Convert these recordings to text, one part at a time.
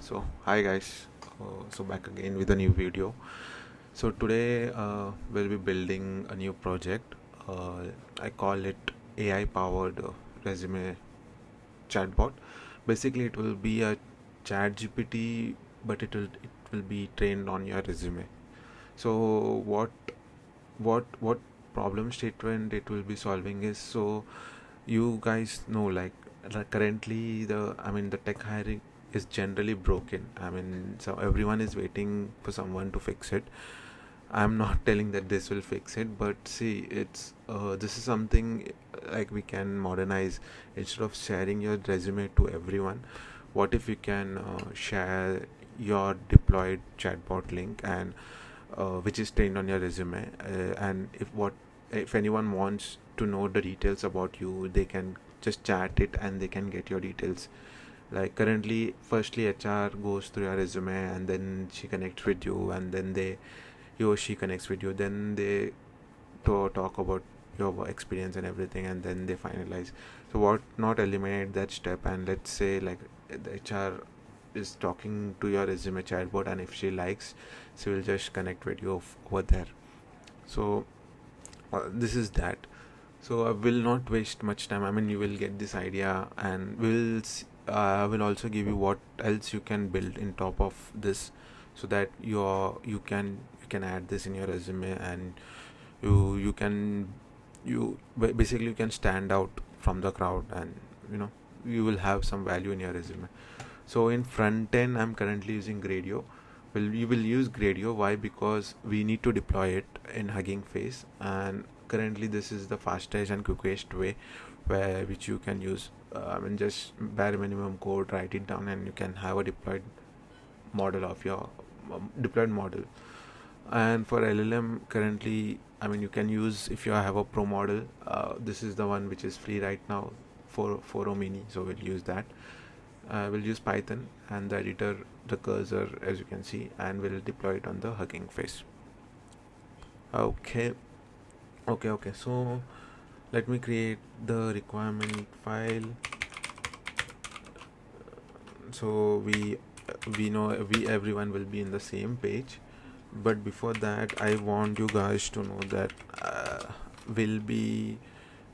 So hi guys, so back again with a new video. So today we'll be building a new project. I call it AI powered resume chatbot. Basically it will be a chat GPT, but it will be trained on your resume. So what problem statement it will be solving is, so you guys know, like currently the tech hiring is generally broken. So everyone is waiting for someone to fix it. I'm not telling that this will fix it, but see, it's this is something like we can modernize. Instead of sharing your resume to everyone, what if you can share your deployed chatbot link, and which is trained on your resume, and if anyone wants to know the details about you, they can just chat it and they can get your details. Like currently, firstly HR goes through your resume and then she connects with you, and then he or she connects with you, then they talk about your experience and everything, and then they finalize. So what not eliminate that step, and let's say like the HR is talking to your resume chatbot, and if she likes, she will just connect with you over there. So this is that. So I will not waste much time. You will get this idea, and I will also give you what else you can build in top of this, so that you can add this in your resume, and you can basically you can stand out from the crowd, and you know you will have some value in your resume. So in front end, I'm currently using Gradio. You will use Gradio. Why? Because we need to deploy it in Hugging Face, and currently this is the fastest and quickest way which you can use. Just bare minimum code, write it down, and you can have a deployed model. And for LLM, currently, you can use, if you have a pro model. This is the one which is free right now, for 4o-mini. So we'll use that. We'll use Python and the editor, the cursor, as you can see, and we'll deploy it on the Hugging Face. Okay. So let me create the requirement file. So we know everyone will be in the same page, but before that, I want you guys to know that will be,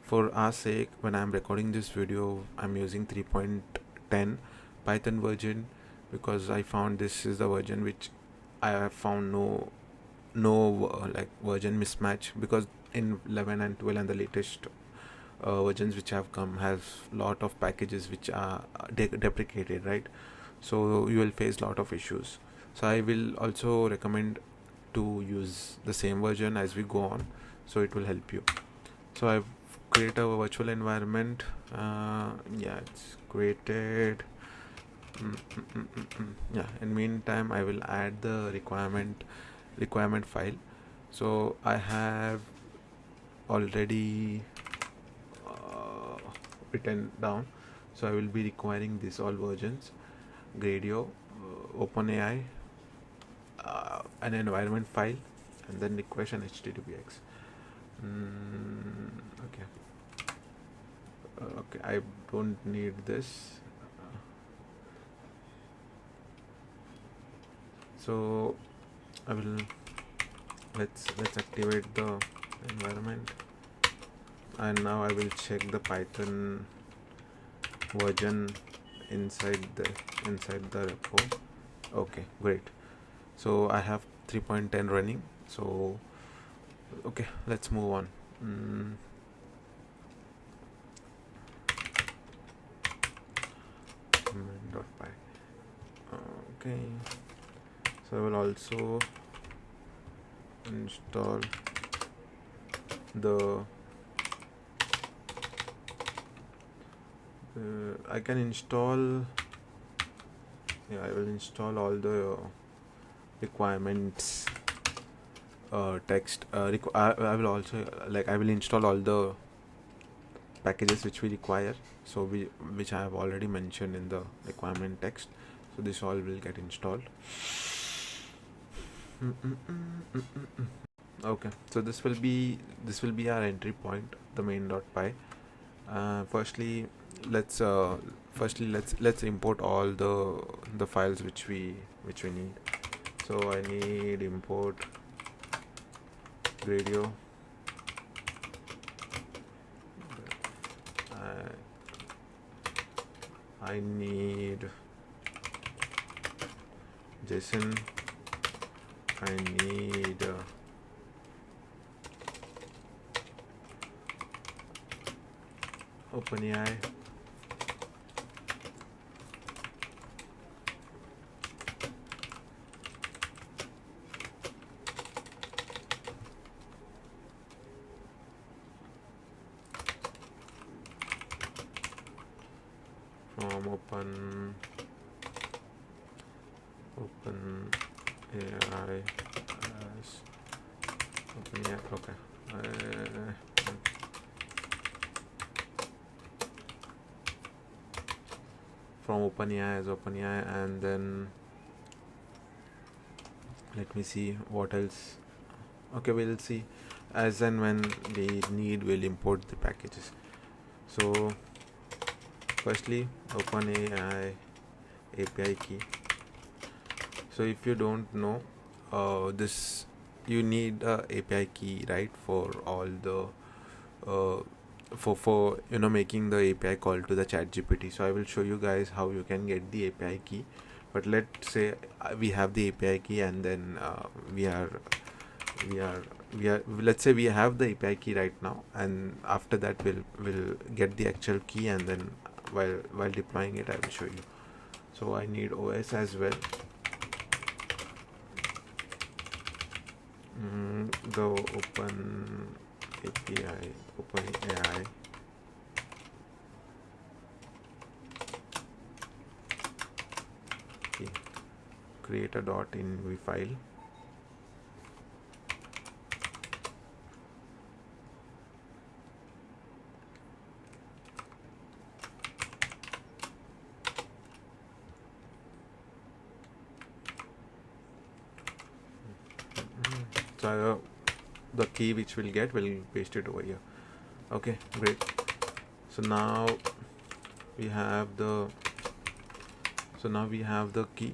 for our sake, when I'm recording this video, I'm using 3.10 Python version, because I found this is the version which I have found no like version mismatch, because in 11 and 12 and the latest versions which have come has lot of packages which are deprecated, right? So you will face lot of issues. So I will also recommend to use the same version as we go on, so it will help you. So I've created a virtual environment. It's created. Yeah, in meantime I will add the requirement file. So I have already written down. So I will be requiring these all versions: Gradio, OpenAI, an environment file, and then request and HTTPX. Okay. Okay, I don't need this. So I will let's activate the environment, and now I will check the Python version inside the repo. Okay, great. So I have 3.10 running. So okay, let's move on. .py. Okay, so I will also install the I can install, I will install all the requirements text. I will also I will install all the packages which we require, so which I have already mentioned in the requirement text. So this all will get installed. Okay, so this will be our entry point, the main.py. Firstly, let's firstly let's import all the files which we need. So I need import Gradio, I need JSON, I need OpenAI, from OpenAI as OpenAI. Okay. From OpenAI as OpenAI, and then let me see what else. Okay, we'll see as and when we need, we'll import the packages. So firstly, OpenAI API key. So if you don't know this, you need a API key, right, for all the for making the API call to the ChatGPT. So I will show you guys how you can get the API key. But let's say we have the API key, and then let's say we have the API key right now, and after that we'll get the actual key, and then while deploying it I will show you. So I need OS as well. The OpenAI key. Create a .env file. So the key which we'll get, we'll paste it over here. Okay, great. So now we have the key.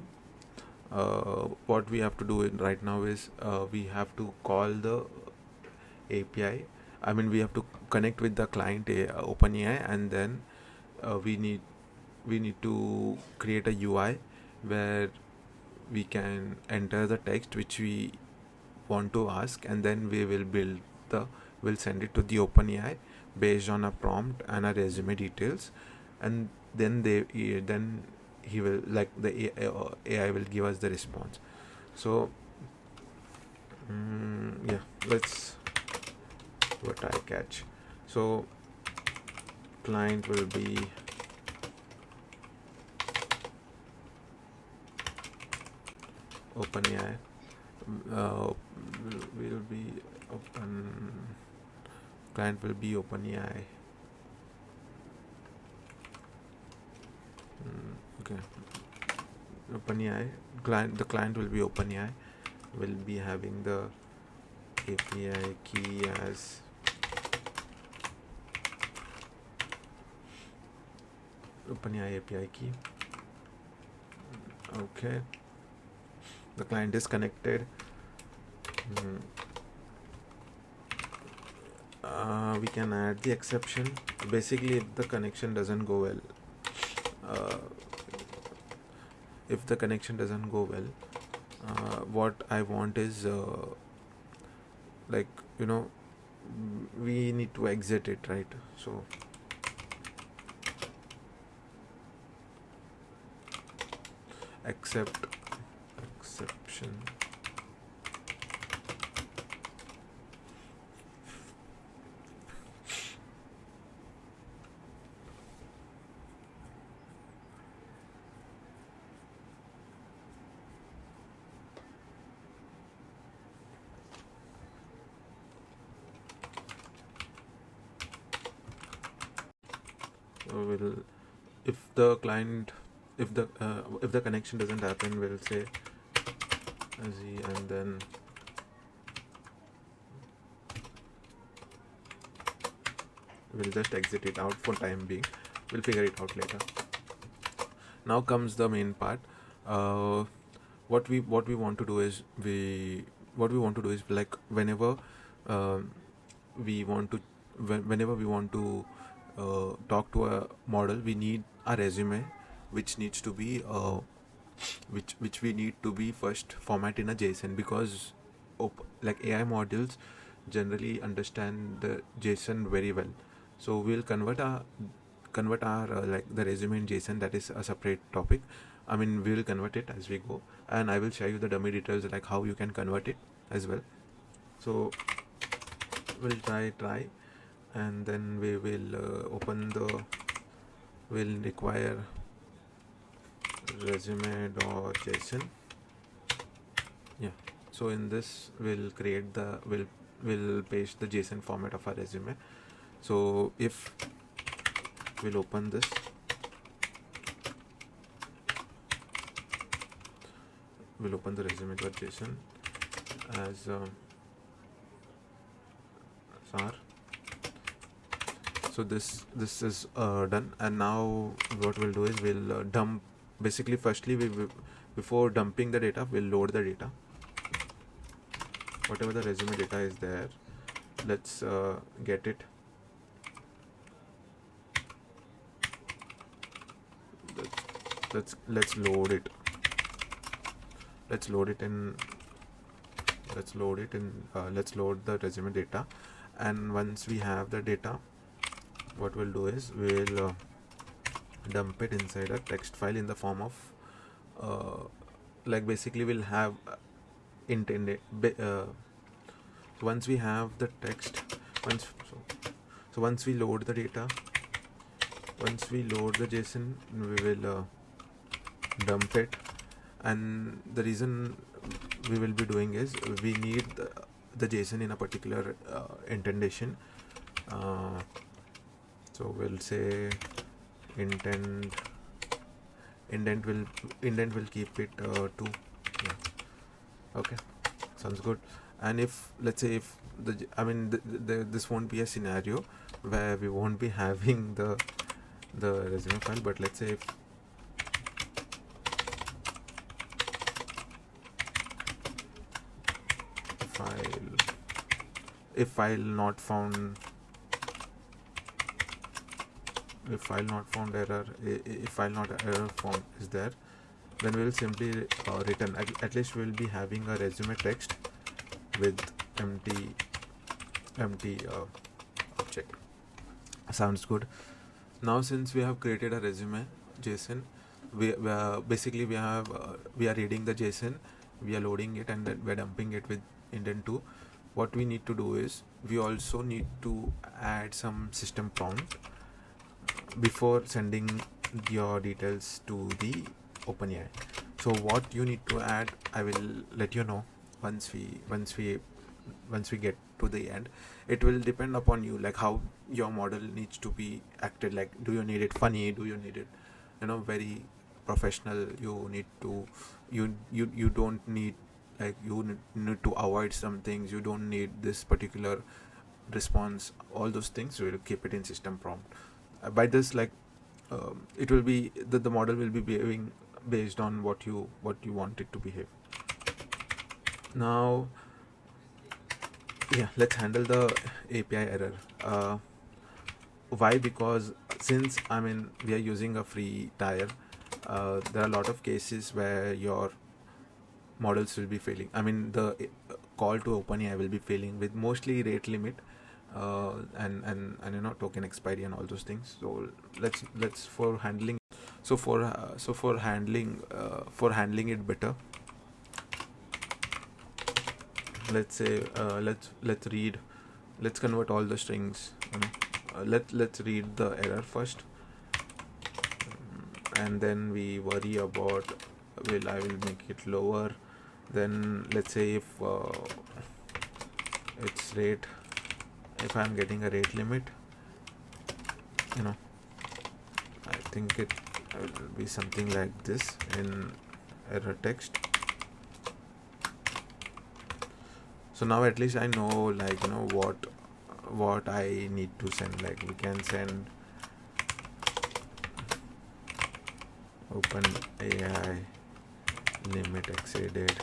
What we have to do right now is we have to call the API. I mean, we have to connect with the client OpenAI, and then we need to create a UI where we can enter the text which we want to ask, and then we'll send it to the OpenAI based on a prompt and a resume details, and then he will, like, the AI will give us the response. So yeah, let's what I catch. So client will be OpenAI, will be open client will be OpenAI. Okay, OpenAI the client will be OpenAI, will be having the API key as OpenAI API key. Okay, the client is connected. We can add the exception. Basically, if the connection doesn't go well, what I want is we need to exit it, right? So exception. If the connection doesn't happen, we'll say Z, and then we'll just exit it out for time being. we'll figure it out later. Now comes the main part. What we want to do is like whenever we want to whenever we want to talk to a model, we need a resume which needs to be which we need to be first format in a JSON, because like AI models generally understand the JSON very well. So we'll convert our like the resume in JSON. That is a separate topic. I mean, we will convert it as we go, and I will share you the dummy details like how you can convert it as well. So we'll try, and then we will we'll require resume.json. Yeah. So in this we'll create we'll paste the JSON format of our resume. So if we'll open this, we'll open the resume.json as SAR. So this is done, and now what we'll do is we'll dump. Basically, firstly before dumping the data, we'll load the data. Whatever the resume data is there, let's get it. Let's load it. Let's load the resume data, and once we have the data, what we'll do is we'll dump it inside a text file in the form of like basically we'll have intended once we have the text, once we load the data, once we load the JSON, we will dump it. And the reason we will be doing is we need the JSON in a particular indentation. So we'll say indent will keep it to yeah. Okay, sounds good. And if let's say if this won't be a scenario where we won't be having the resume file, but let's say if file not found error, if file not error form is there, then we will simply return. At least we will be having a resume text with empty object. Sounds good. Now since we have created a resume JSON, we are reading the JSON, we are loading it, and then we are dumping it with indent 2. What we need to do is we also need to add some system prompt before sending your details to the OpenAI. So what you need to add, I will let you know once we get to the end. It will depend upon you, like how your model needs to be acted. Like, do you need it funny? Do you need it very professional? You need to you don't need, like, you need to avoid some things. You don't need this particular response. All those things we will keep it in system prompt. By this, like, it will be the model will be behaving based on what you want it to behave. Now let's handle the API error. Why? Because since we are using a free tier, there are a lot of cases where your models will be failing. The call to OpenAI will be failing with mostly rate limit and token expiry and all those things. So let's for handling it better, let's say let's convert all the strings. Let's read the error first, and then we worry about I will make it lower. Then let's say if it's rate, if I'm getting a rate limit, I think it will be something like this in error text. So now at least I know, what I need to send. Like, we can send OpenAI limit exceeded.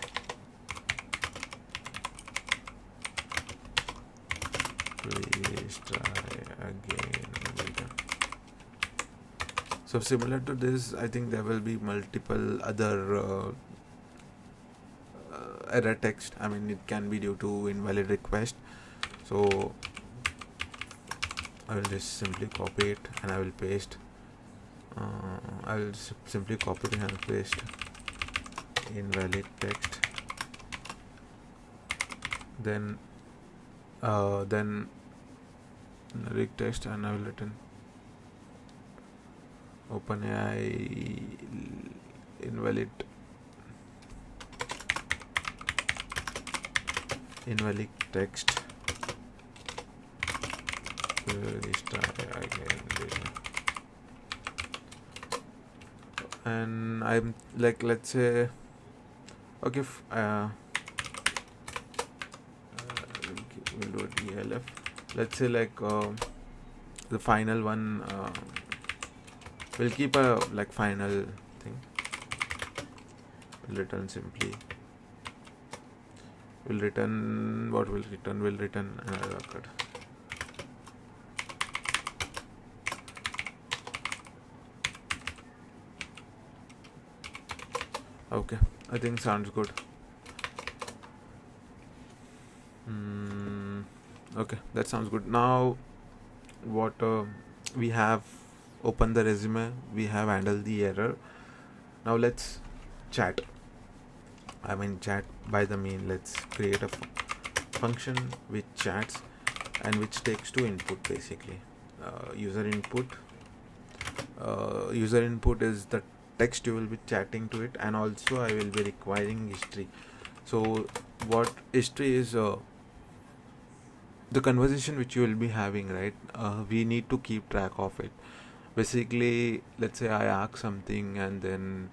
Please try again later. So similar to this, I think there will be multiple other error text. I mean, it can be due to invalid request. So I will just simply copy it and I will paste. I will simply copy it and paste invalid text. Then invalid text, and I will return OpenAI invalid text. Please try again. And I'm like, let's say, okay, we'll do it ELF. Let's say like the final one, we'll keep a like final thing. We'll return simply. We'll return what will return. We'll return another record. Okay, I think sounds good. Okay, that sounds good. Now, what we have opened the resume, we have handled the error. Now let's chat. I mean, chat by the mean. Let's create a function which chats and which takes to input basically. User input. User input is the text you will be chatting to it, and also I will be requiring history. So what history is? The conversation which you will be having, right? We need to keep track of it. Basically, let's say I ask something, and then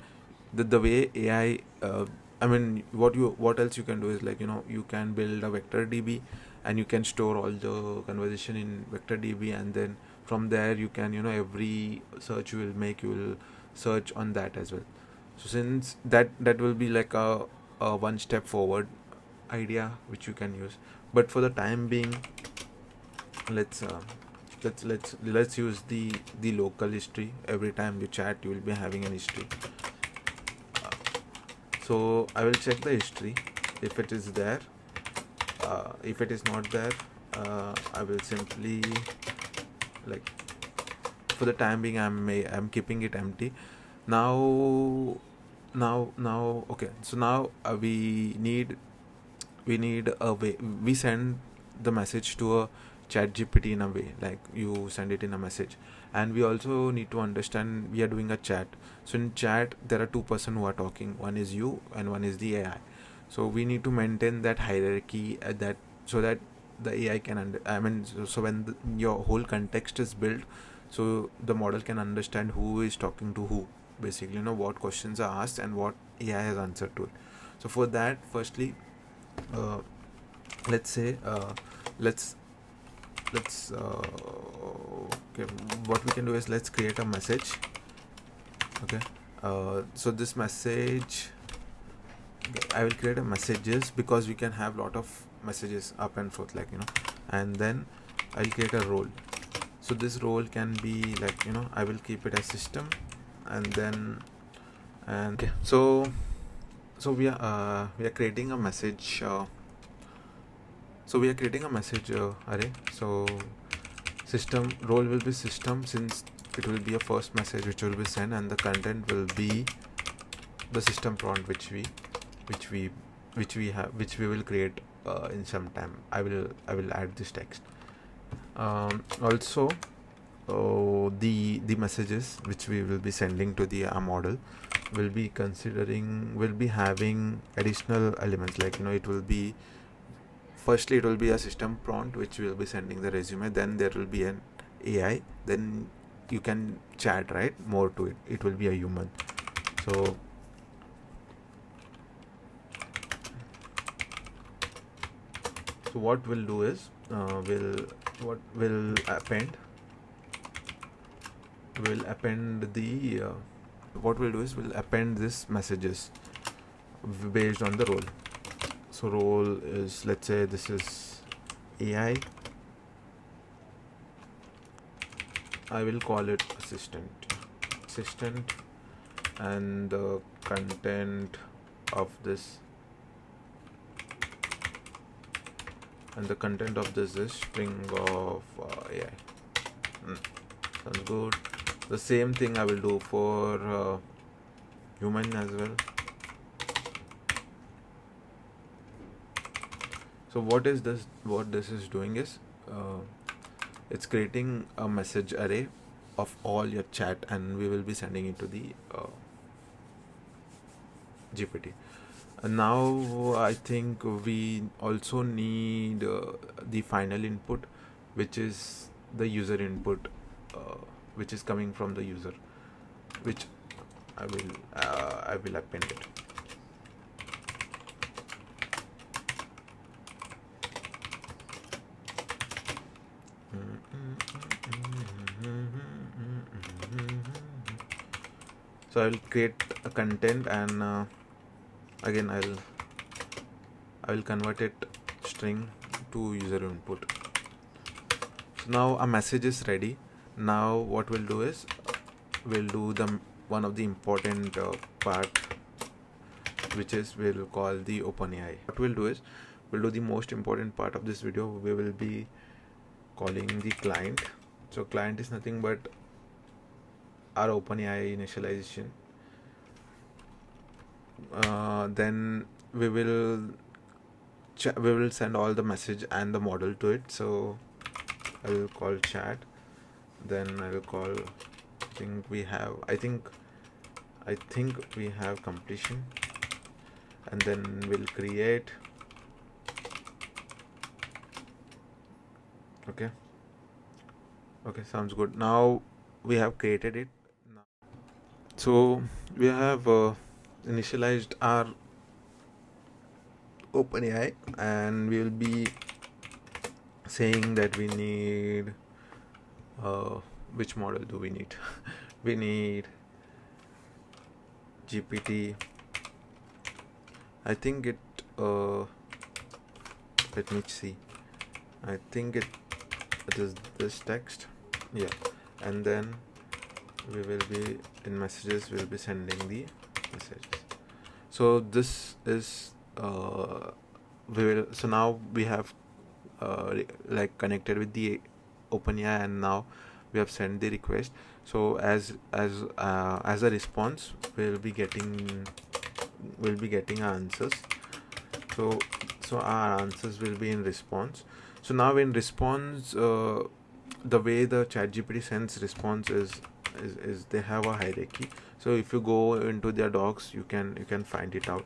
the way AI, I mean, what else you can do is, like, you can build a vector DB, and you can store all the conversation in vector DB, and then from there you can, every search you will make, you will search on that as well. So since that will be like a one step forward idea which you can use, but for the time being, let's use the local history. Every time you chat, you will be having an history. So I will check the history. If it is there, if it is not there, I will simply, like, for the time being, I'm keeping it empty. Now okay, so now we need a way. We send the message to a chat GPT in a way, like you send it in a message, and we also need to understand we are doing a chat. So in chat there are two person who are talking. One is you and one is the AI. So we need to maintain that hierarchy at that, so that the AI can so when your whole context is built, so the model can understand who is talking to who, basically, what questions are asked and what AI has answered to it. So for that, firstly, let's say okay, what we can do is, let's create a message. Okay, so this message, I will create a messages, because we can have lot of messages up and forth, like, and then I'll create a role. So this role can be like, I will keep it as system, and then okay, so we are creating a message. So we are creating a message array. So system role will be system, since it will be a first message which will be sent, and the content will be the system prompt which we will create in some time. I will add this text. Also, the messages which we will be sending to the model will be having additional elements, like, it will be, firstly it will be a system prompt which will be sending the resume, then there will be an AI, then you can chat, right, more to it. It will be a human. So what we'll do is, we'll append the what we'll do is we'll append this messages based on the role. So role is, let's say this is AI. I will call it assistant, and the content of this is string of AI. Sounds good. The same thing I will do for human as well. So what this is doing is it's creating a message array of all your chat, and we will be sending it to the GPT. And now I think we also need the final input, which is the user input, which is coming from the user, which I will append it. So I will create a content, and again I will convert it string to user input. So now a message is ready. Now what we'll do is we'll do one of the important part, which is we'll call the OpenAI. What we'll do is we'll do the most important part of this video. We will be calling the client. So client is nothing but our OpenAI initialization. Then we will send all the message and the model to it. So I will call chat, then I will call, I think we have completion, and then we'll create. Okay, sounds good. Now we have created it. So we have initialized our OpenAI, and we will be saying that we need which model do we need? We need GPT. I think it let me see. I think it is this text. Yeah, and then we will be in messages, we'll be sending the messages. So this is so now we have like connected with the OpenAI, and now we have sent the request. So as a response, we'll be getting answers. So our answers will be in response. So now in response, the way the ChatGPT sends response is they have a hierarchy. So if you go into their docs, you can find it out.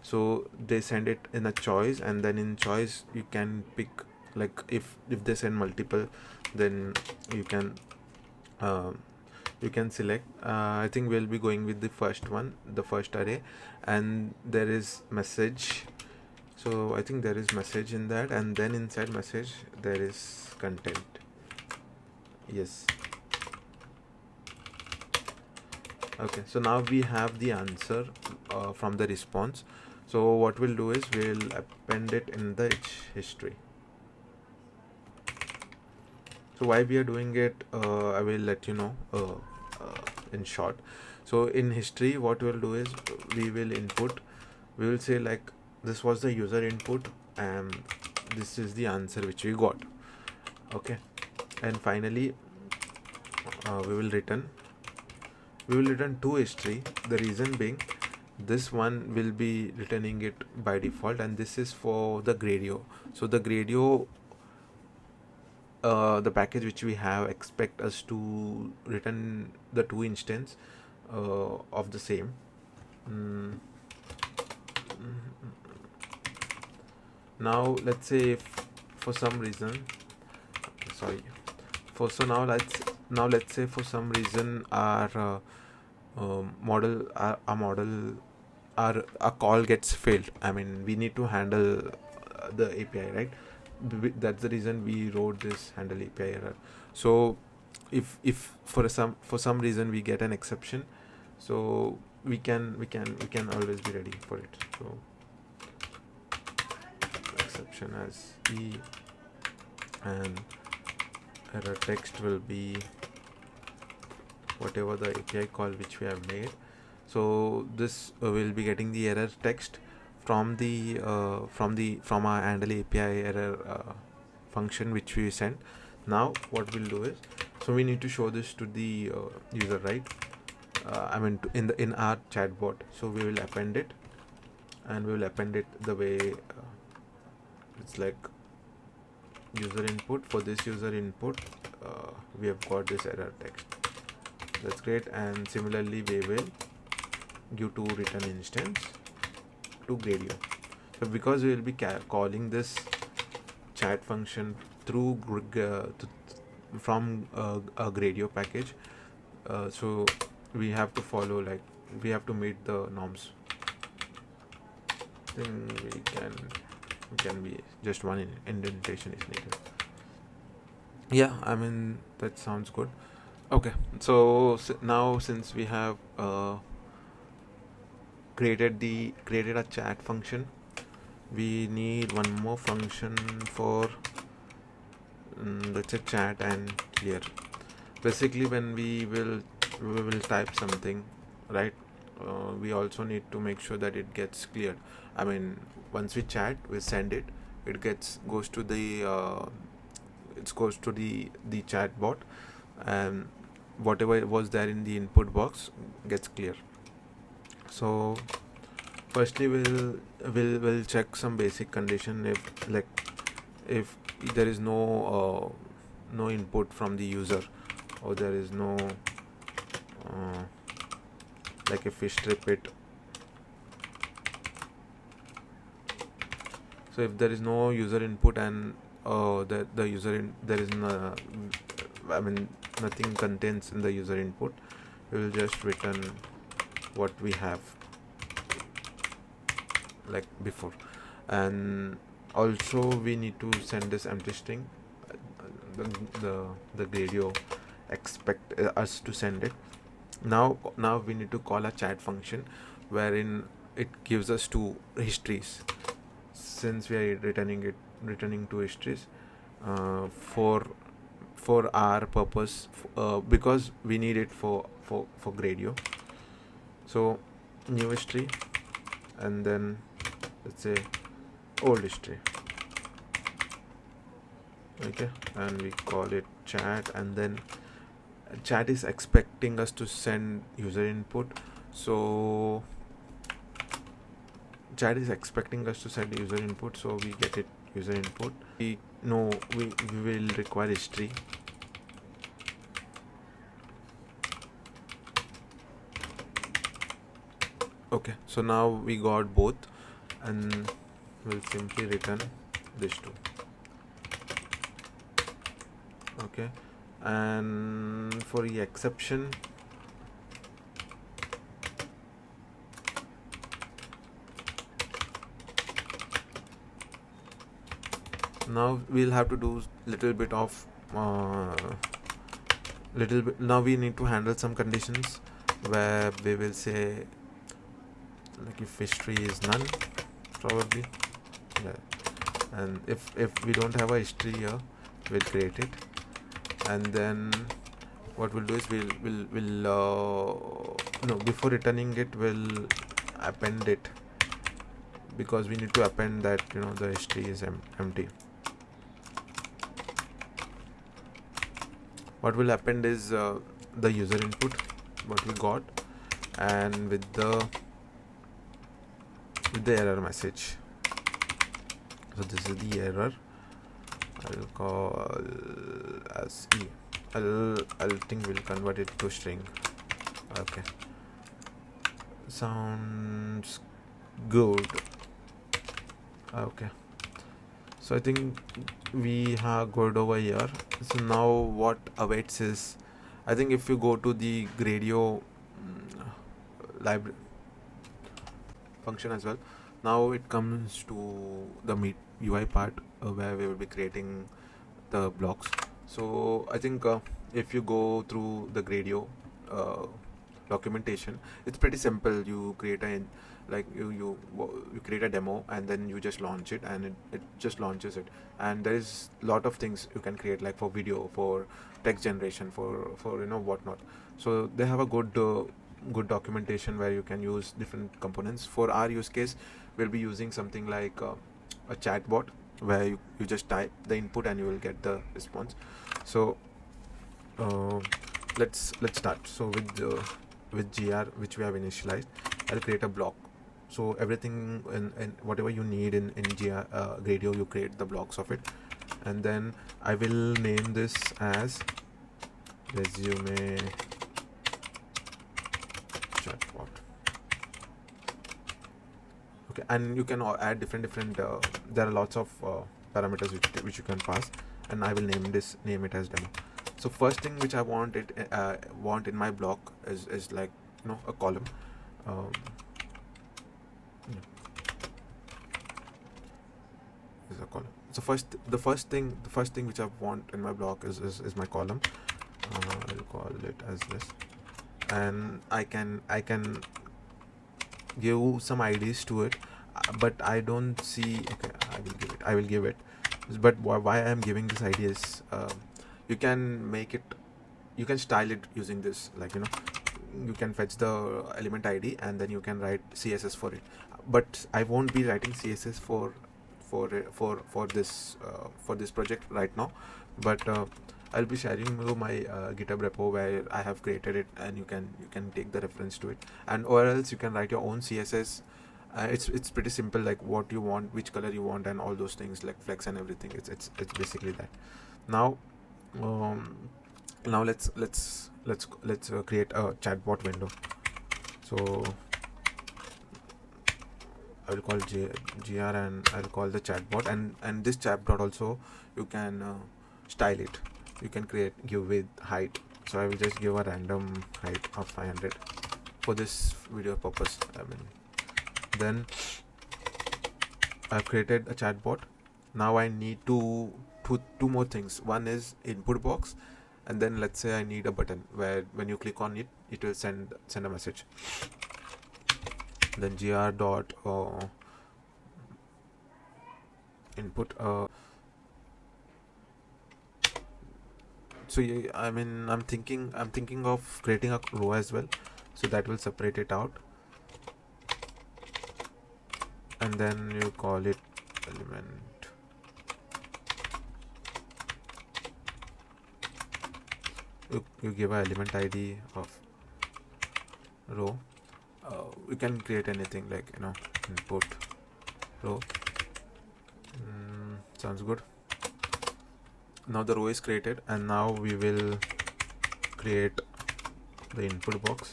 So they send it in a choice, and then in choice you can pick, like if they send multiple, then you can select. I think we'll be going with the first one, the first array, and there is message. So I think there is message in that, and then inside message there is content. Yes. Okay, so now we have the answer from the response. So what we'll do is we'll append it in the history. So why we are doing it, I will let you know in short. So in history, what we'll do is we will say like this was the user input, and this is the answer which we got. Okay, and finally we will return to history. The reason being, this one will be returning it by default, and this is for the Gradio. So the Gradio, the package which we have, expect us to return the two instance of the same. Now let's say if for some reason, let's say for some reason our call gets failed. I mean, we need to handle the API, right? That's the reason we wrote this handle API error. So if for some reason we get an exception, so we can always be ready for it. So exception as E, and error text will be whatever the API call which we have made. So this will be getting the error text from the from our handle API error function which we sent. Now what we'll do is, so we need to show this to the user, right? I mean in our chatbot. So we will append it, and we will append it the way it's like user input. For this user input, we have got this error text. That's great. And similarly we will give to return instance to Gradio. So because we will be calling this chat function through from a Gradio package, so we have to follow, like we have to meet the norms. Then we can be just one indentation is needed. Yeah, I mean that sounds good. Okay, so now since we have created a chat function, we need one more function for let's say chat and clear. Basically when we will type something, right, we also need to make sure that it gets cleared. I mean once we chat, we send it, it goes to the chat bot, and whatever was there in the input box gets clear. So firstly we'll check some basic condition. If there is no input from the user, or there is no like if we strip it, so if there is no user input and there is no, I mean nothing contains in the user input, we will just return what we have like before. And also we need to send this empty string. The Gradio expect us to send it. Now we need to call a chat function wherein it gives us two histories. Since we are returning two histories for our purpose, because we need it for Gradio. So new history, and then let's say old history. Okay, and we call it chat, and then chat is expecting us to send user input. So chat is expecting us to send user input, so we get it user input. We will require history. Okay, so now we got both, and we'll simply return this two. Okay, and for the exception, now we'll have to do little bit. Now we need to handle some conditions where we will say, like if history is none, probably, yeah. And if we don't have a history here, we'll create it, and then what we'll do is before returning it, we'll append it, because we need to append that the history is empty. What we'll append is the user input what we got, and with the error message. So this is the error. I'll call as E. I'll think we'll convert it to string. Okay, sounds good. Okay, so I think we have good over here. So now what awaits is, I think if you go to the Gradio library function as well, now it comes to the UI part where we will be creating the blocks. So I think if you go through the Gradio documentation, it's pretty simple. You create a like you create a demo, and then you just launch it, and it just launches it. And there is a lot of things you can create, like for video, for text generation, for whatnot. So they have a good documentation where you can use different components. For our use case, we'll be using something like a chatbot, where you just type the input and you will get the response. So let's start. So with GR, which we have initialized, I'll create a block. So everything in whatever you need in GR Gradio, you create the blocks of it. And then I will name this as Resume Chatbot. Okay, and you can add different there are lots of parameters which you can pass, and I will name it as demo. So first thing which I want in my block is like a column. Is a column. So the first thing which I want in my block is my column. I'll call it as this, and I can give some IDs to it, but I don't see. Okay, I will give it. But why I am giving this ID is you can style it using this, like you can fetch the element ID and then you can write CSS for it. But I won't be writing CSS for this project right now, but I'll be sharing you my GitHub repo where I have created it, and you can take the reference to it, and or else you can write your own CSS. It's pretty simple, like what you want, which color you want, and all those things, like flex and everything. It's basically that. Now let's create a chatbot window. So I will call GR, and I'll call the chatbot, and this chatbot also you can style it. You can give width, height. So I will just give a random height of 500 for this video purpose. Then I've created a chatbot. Now I need two more things. One is input box, and then let's say I need a button where when you click on it, it will send a message. Then gr dot input. So yeah, I'm thinking of creating a row as well, so that will separate it out, and then you call it element. You give an element ID of row. You can create anything like input row. Sounds good. Now the row is created, and now we will create the input box.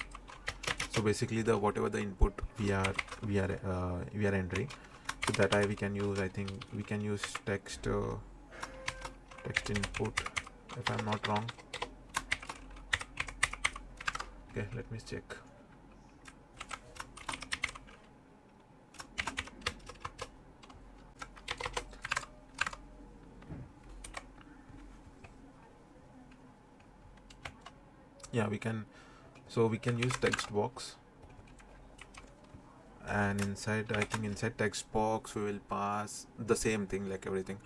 So basically whatever the input we are entering, so that we can use, I think we can use text input, if I'm not wrong. Okay, let me check. Yeah, we can use text box, and inside text box we will pass the same thing, like everything.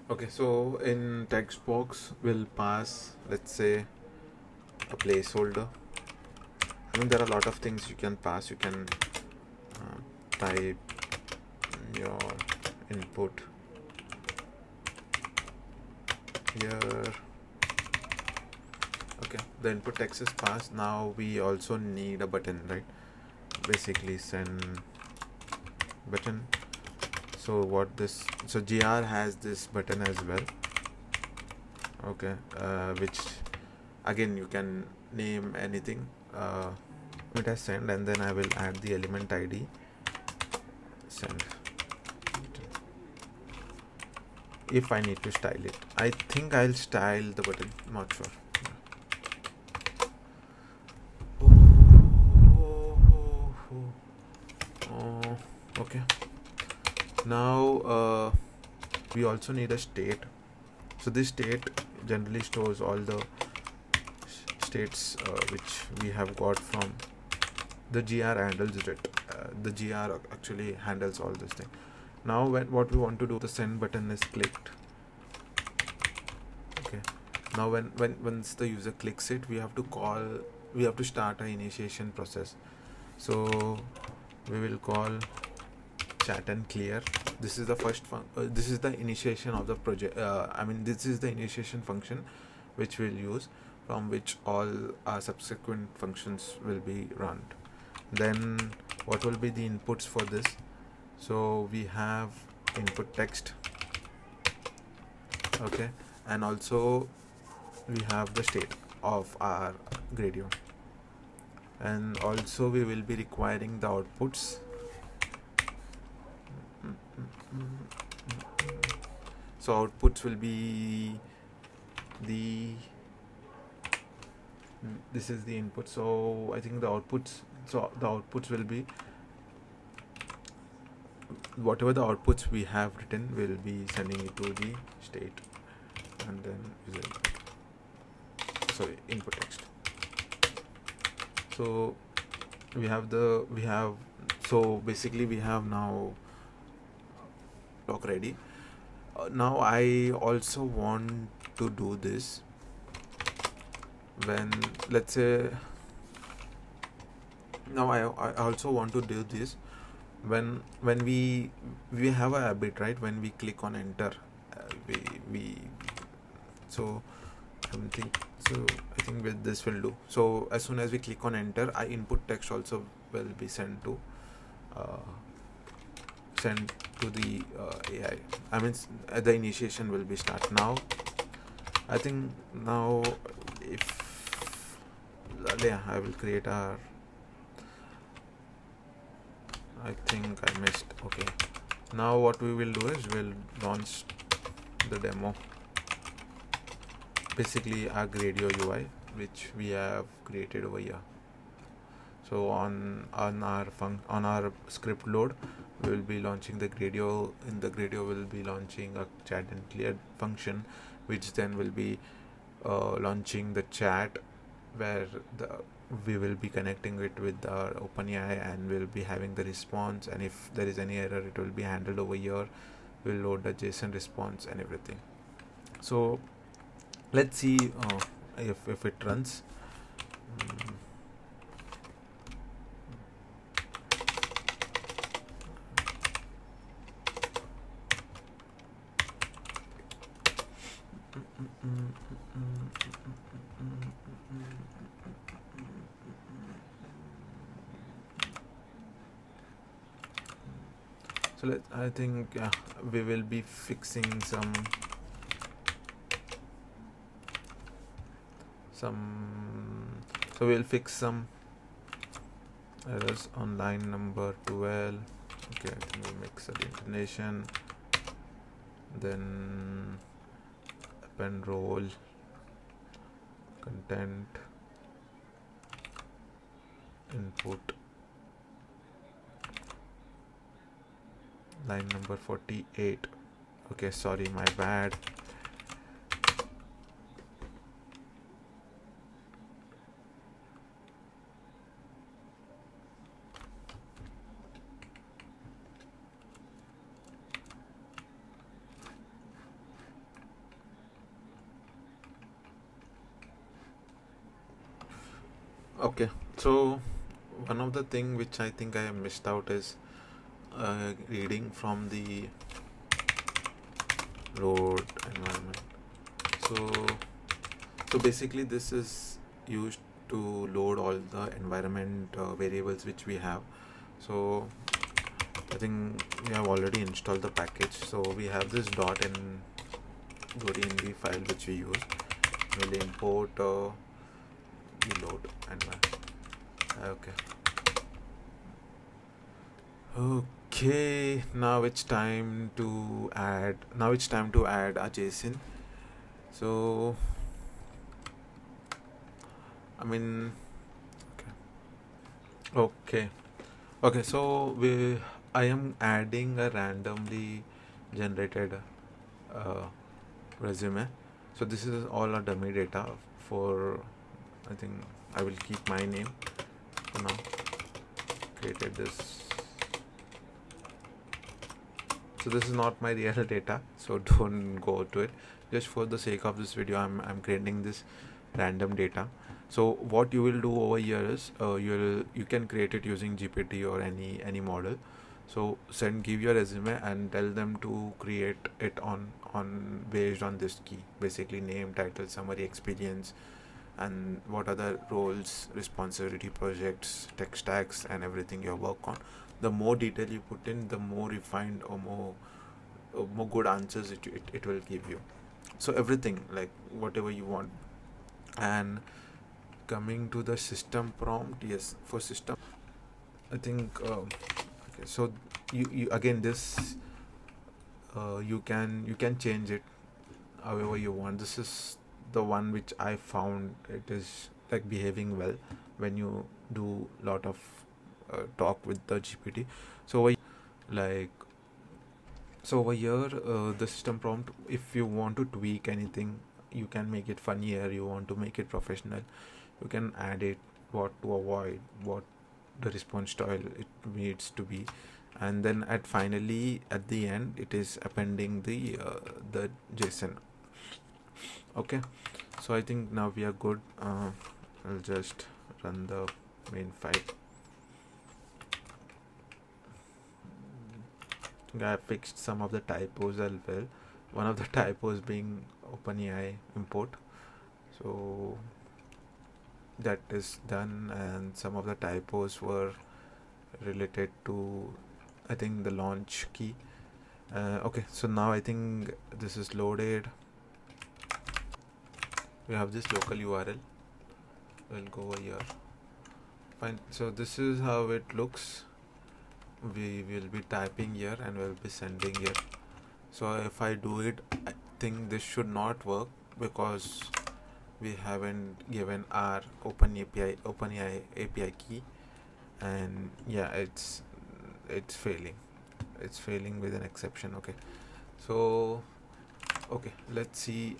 Okay, so in text box we'll pass, let's say, a placeholder. There are a lot of things you can pass. You can type your input here. Okay, the input text is passed. Now we also need a button, right? Basically send button. So GR has this button as well. Okay, which again you can name anything. It has send, and then I will add the element ID send. If I need to style it, I think I'll style the button, not sure. Okay, now we also need a state. So this state generally stores all the states which we have got from the GR handles it. The GR actually handles all this thing. Now what we want to do, the send button is clicked. Okay, now once the user clicks it, we have to start an initiation process. So we will call chat and clear. This is the first this is the initiation of the project. This is the initiation function which we'll use, from which all our subsequent functions will be run. Then what will be the inputs for this? So we have input text, okay, and also we have the state of our Gradio, and also we will be requiring the outputs. So outputs will be this is the input. So I think the outputs will be whatever the outputs we have written, will be sending it to the state, and then input text. So basically we have now doc ready. Now I also want to do this when, let's say, now I also want to do this when we have a habit, right? When we click on enter, I think with this will do. So as soon as we click on enter, our input text also will be sent to the AI. The initiation will be start now. I think now I will create our, I think I missed. Okay, now what we will do is we'll launch the demo, basically our Gradio UI which we have created over here. So on our script load, we will be launching the Gradio. In the Gradio, we'll be launching a chat and clear function, which then will be launching the chat, where we will be connecting it with our OpenAI, and we'll be having the response, and if there is any error, it will be handled over here. We'll load the JSON response and everything. So let's see if it runs. So I think we will be fixing some so we'll fix some errors on line number 12. Okay, I think we'll mix the intonation, then append role, content, input, line number 48. Okay, sorry, my bad. Okay, so one of the thing which I think I have missed out is reading from the load environment. So basically this is used to load all the environment variables which we have. So I think we have already installed the package. So we have this .env file which we use. We'll import the load environment. Okay, now it's time to add a JSON. So okay, so I am adding a randomly generated resume. So this is all a dummy data for I think I will keep my name for now. Created this. So this is not my real data, so don't go to it. Just for the sake of this video, I'm creating this random data. So what you will do over here is you can create it using GPT or any model. So give your resume and tell them to create it on based on this key, basically name, title, summary, experience, and what other roles, responsibility, projects, tech stacks, and everything you work on. The more detail you put in, the more refined or more good answers it will give you. So everything, like whatever you want. And coming to the system prompt, yes, for system, I think okay, so you again this you can change it however you want. This is the one which I found it is like behaving well when you do lot of talk with the GPT. So like so over here the system prompt, if you want to tweak anything, you can make it funnier, you want to make it professional, you can add it, what to avoid, what the response style it needs to be, and then finally at the end it is appending the JSON. Okay, so I think now we are good. I'll just run the main file. I fixed some of the typos as well. One of the typos being OpenAI import. So that is done, and some of the typos were related to, I think, the launch key. Okay, so now I think this is loaded. We have this local URL. We'll go over here. Fine. So this is how it looks. We will be typing here and we'll be sending here. So if I do it, I think this should not work because we haven't given our OpenAI API key, and yeah, it's failing. It's failing with an exception. Okay, so okay, let's see.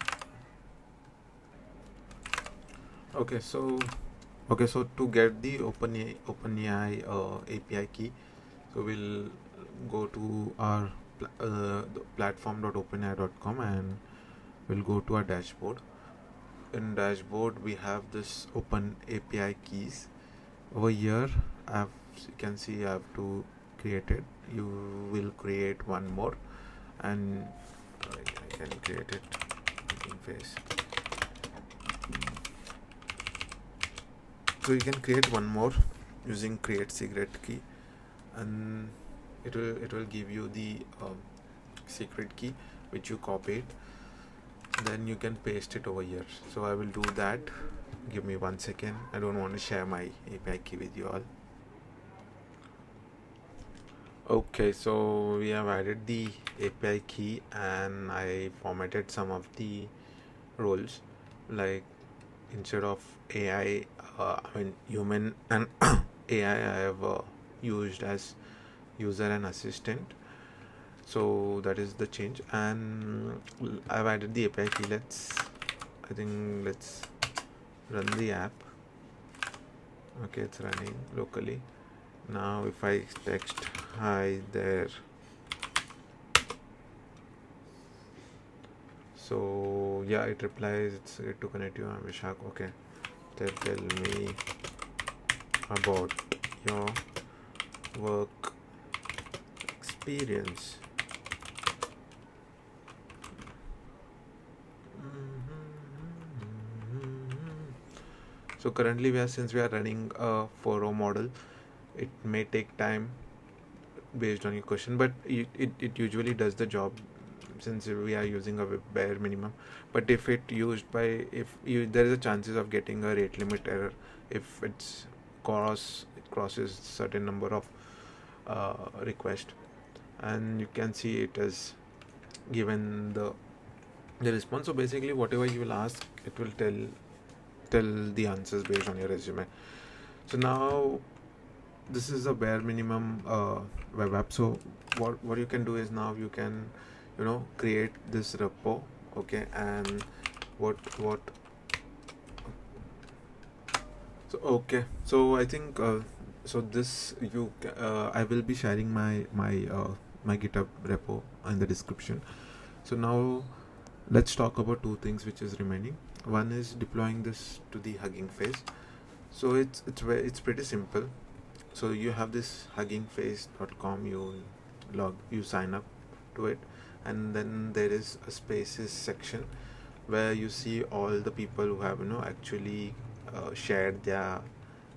Okay, so to get the OpenAI API key, so we'll go to our platform.openai.com and we'll go to our dashboard. In dashboard we have this Open API keys. Over here you can see I have to create it. You will create one more, and I can create it face. So you can create one more using create secret key, and it will give you the secret key which you copied. Then you can paste it over here. So I will do that. Give me 1 second. I don't want to share my API key with you all. Okay, so we have added the API key and I formatted some of the roles, like instead of AI, human and AI, I have used as user and assistant. So that is the change, and I've added the API key. Let's run the app. Okay, it's running locally. Now if I text hi there, so yeah, it replies, it's great to connect you, I'm Vishak. Okay, tell me about your work experience. So currently since we are running a 4o model, it may take time based on your question, but it usually does the job since we are using a bare minimum. But if there is a chances of getting a rate limit error if it crosses certain number of requests, and you can see it has given the response. So basically whatever you will ask, it will tell the answers based on your resume. So now this is a bare minimum web app. So what you can do is now you can create this repo. Okay, and what Okay, so I think so this you I will be sharing my GitHub repo in the description. So now let's talk about two things which is remaining. One is deploying this to the Hugging Face. So it's pretty simple. So you have this huggingface.com, you sign up to it, and then there is a spaces section where you see all the people who have actually shared their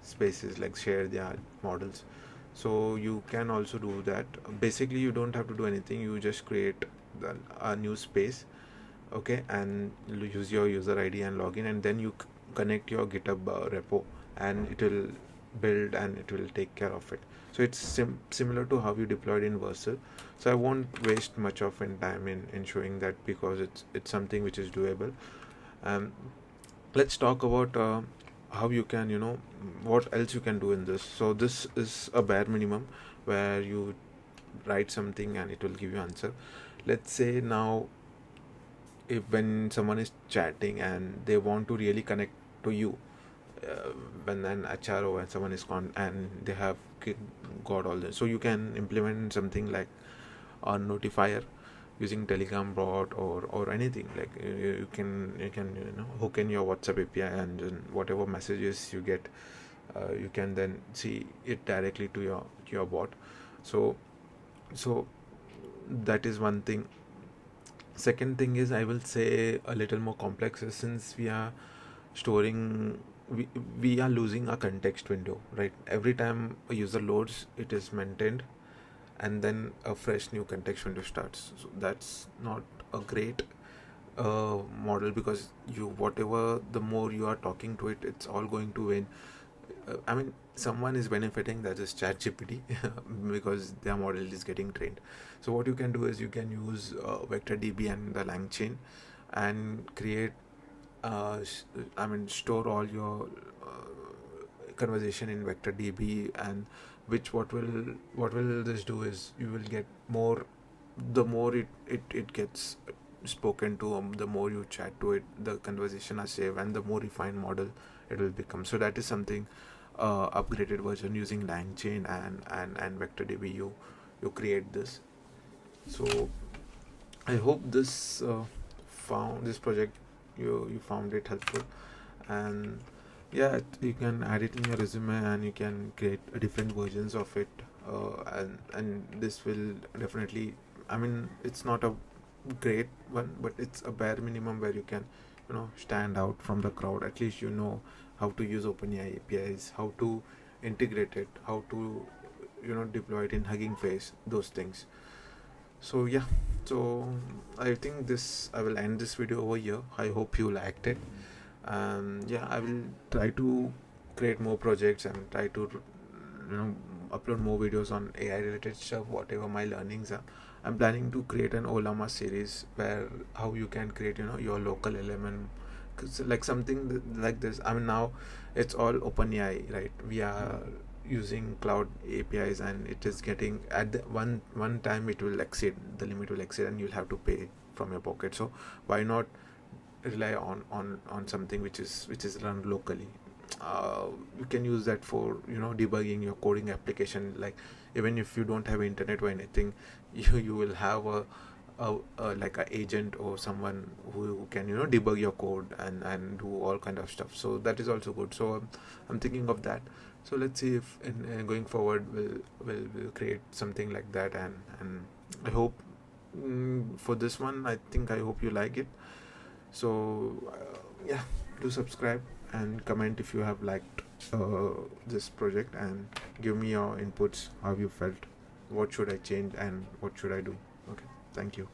spaces, like share their models. So you can also do that. Basically you don't have to do anything, you just create a new space, okay, and use your user ID and login, and then you connect your GitHub repo, and it will build and it will take care of it. So it's similar to how you deployed in Vercel. So I won't waste much of time in showing that, because it's something which is doable. um, let's talk about how you can, what else you can do in this. So this is a bare minimum where you write something and it will give you answer. Let's say now, if when someone is chatting and they want to really connect to you, when an HR or when someone is and they have got all this, so you can implement something like a notifier using Telegram bot or anything like you can hook in your WhatsApp API, and then whatever messages you get, you can then see it directly to your bot. So so that is one thing. Second thing is, I will say a little more complex, since we are storing, we are losing a context window, right? Every time a user loads, it is maintained, and then a fresh new context window starts. So that's not a great model, because you whatever the more you are talking to it, it's all going to win. I mean, someone is benefiting, that is ChatGPT, because their model is getting trained. So what you can do is you can use VectorDB and the LangChain, and create store all your conversation in VectorDB, and what will this do is, you will get more, the more it gets spoken to, the more you chat to it, the conversation are saved, and the more refined model it will become. So that is something, upgraded version using LangChain and VectorDB, you create this. So I hope found this project, you found it helpful. And yeah, you can add it in your resume, and you can create different versions of it, and this will definitely, I mean, it's not a great one, but it's a bare minimum where you can stand out from the crowd. At least you know how to use OpenAI APIs, how to integrate it, how to deploy it in Hugging Face, those things. So yeah, so I think I will end this video over here. I hope you liked it. Yeah, I will try to create more projects and try to upload more videos on AI related stuff, whatever my learnings are. I'm planning to create an Olama series where how you can create your local element, like something like this. I mean, now it's all OpenAI, right? We are using cloud APIs, and it is getting at the one time it will exceed, the limit will exceed, and you'll have to pay from your pocket. So why not rely on something which is run locally? You can use that for debugging your coding application. Like, even if you don't have internet or anything, you will have a like a agent or someone who can debug your code and do all kind of stuff. So that is also good. So I'm thinking of that. So let's see if in going forward we'll create something like that. And I hope, for this one, I hope you like it. So yeah, do subscribe and comment if you have liked this project, and give me your inputs, how you felt, what should I change and what should I do. Okay, thank you.